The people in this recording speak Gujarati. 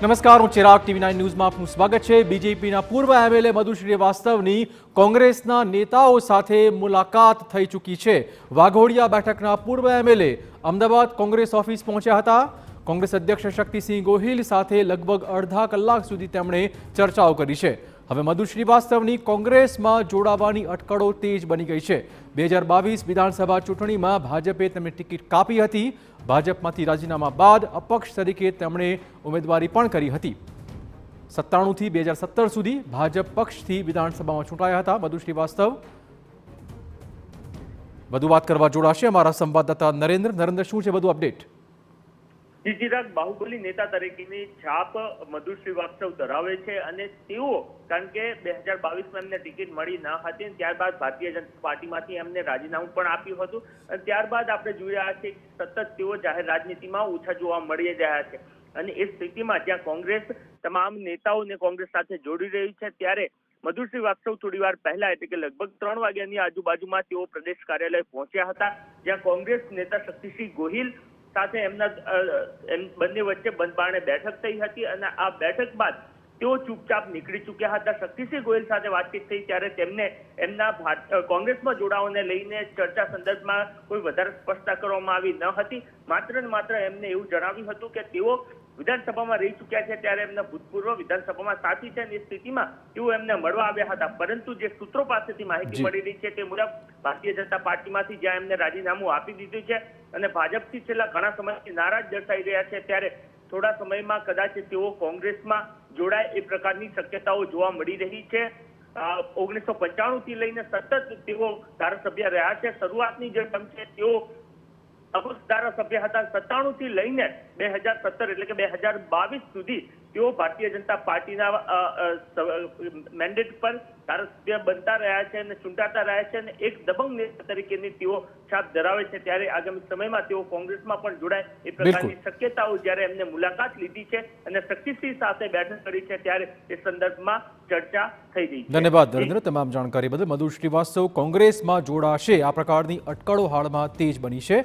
નમસ્કાર, હું ચિરાગ ટીવી9 ન્યૂઝમાં આપનું સ્વાગત છે। બીજેપીના પૂર્વ એમએલએ મધુ શ્રીવાસ્તવની કોંગ્રેસના નેતાઓ સાથે મુલાકાત થઈ ચૂકી છે। વાઘોડિયા બેઠકના પૂર્વ એમએલએ અમદાવાદ કોંગ્રેસ ઓફિસ પહોંચ્યા હતા। કોંગ્રેસ અધ્યક્ષ શક્તિસિંહ ગોહિલ સાથે લગભગ અડધા કલાક સુધી તેમણે ચર્ચાઓ કરી છે। હવે મધુ શ્રીવાસ્તવની કોંગ્રેસમાં જોડાવાની અટકળો તેજ બની ગઈ છે। 2022 વિધાનસભા ચૂંટણીમાં ભાજપે તેમને ટિકિટ કાપી હતી। ભાજપમાંથી રાજીનામા બાદ અપક્ષ તરીકે તેમણે ઉમેદવારી પણ કરી હતી। 97 થી 2017 સુધી ભાજપ પક્ષથી વિધાનસભામાં ચૂંટાયા હતા મધુ શ્રીવાસ્તવ। વધુ વાત કરવા જોડાશે અમારા સંવાદદાતા નરેન્દ્ર। શું છે વધુ અપડેટ? ચિરાગ, બાહુબલી નેતા તરીકેની છાપ મધુ શ્રીવાસ્તવ ધરાવે છે અને તેઓ કારણ કે 2022માં એમને ટિકિટ મળી ન હતી અને ત્યારબાદ ભારતીય જનતા પાર્ટીમાંથી એમને રાજીનામું પણ આપ્યું હતું અને ત્યારબાદ આપણે જોઈ રહ્યા છીએ સતત તેઓ જાહેર રાજનીતિમાં ઓછા જોવા મળી રહ્યા છે અને એ સ્થિતિમાં જ્યાં કોંગ્રેસ તમામ નેતાઓને કોંગ્રેસ સાથે જોડી રહી છે ત્યારે મધુ શ્રીવાસ્તવ થોડી વાર પહેલા એટલે કે લગભગ 3 વાગ્યાની આજુબાજુમાં તેઓ પ્રદેશ કાર્યાલય પહોંચ્યા હતા, જ્યાં કોંગ્રેસ નેતા શક્તિસિંહ ગોહિલ સાથે એમના બંને વચ્ચે બંધબારણે બેઠક થઈ હતી અને આ બેઠક બાદ તેઓ ચૂપચાપ નીકળી ચૂક્યા હતા। શક્તિસિંહ ગોહિલ સાથે વાતચીત થઈ ત્યારે તેમને એમના કોંગ્રેસમાં જોડાવાને લઈને ચર્ચા સંદર્ભમાં કોઈ વધારે સ્પષ્ટતા કરવામાં આવી ન હતી। માત્ર ને માત્ર એમને એવું જણાવ્યું હતું કે તેઓ વિધાનસભામાં રહી ચૂક્યા છે ત્યારે એમના ભૂતપૂર્વ વિધાનસભામાં સાથી છે અને એ સ્થિતિમાં તેઓ એમને મળવા આવ્યા હતા, પરંતુ જે સૂત્રો પાસેથી માહિતી મળી રહી છે તે મુજબ ભારતીય જનતા પાર્ટીમાંથી જ્યાં એમને રાજીનામું આપી દીધું છે અને ભાજપથી છેલ્લા ઘણા સમયથી નારાજ દર્શાવી રહ્યા છે ત્યારે થોડા સમયમાં કદાચ તેઓ કોંગ્રેસમાં જોડાય એ પ્રકારની શક્યતાઓ જોવા મળી રહી છે। 1995 થી લઈને સતત તેઓ ધારાસભ્ય રહ્યા છે। શરૂઆતની જે ટર્મ છે તેઓ અપક્ષ ધારાસભ્ય હતા। 97 થી લઈને 2017 એટલે કે 2022 સુધી તેઓ ભારતીય જનતા પાર્ટીના મેન્ડેટ પર ધારાસભ્ય બનતા રહ્યા છે અને ચૂંટાતા રહ્યા છે અને એક દબંગ નેતા તરીકેની તેઓ છાપ ધરાવે છે ત્યારે આગામી સમયમાં તેઓ કોંગ્રેસમાં પણ જોડાય એ પ્રકારની શક્યતાઓ જ્યારે એમને મુલાકાત લીધી છે અને શક્તિસિંહ સાથે બેઠક કરી છે ત્યારે એ સંદર્ભમાં ચર્ચા થઈ રહી છે। ધન્યવાદ નરેન્દ્ર, તમામ જાણકારી બદલ। મધુ શ્રીવાસ્તવ કોંગ્રેસમાં જોડાશે આ પ્રકારની અટકળો હાલમાં તેજ બની છે।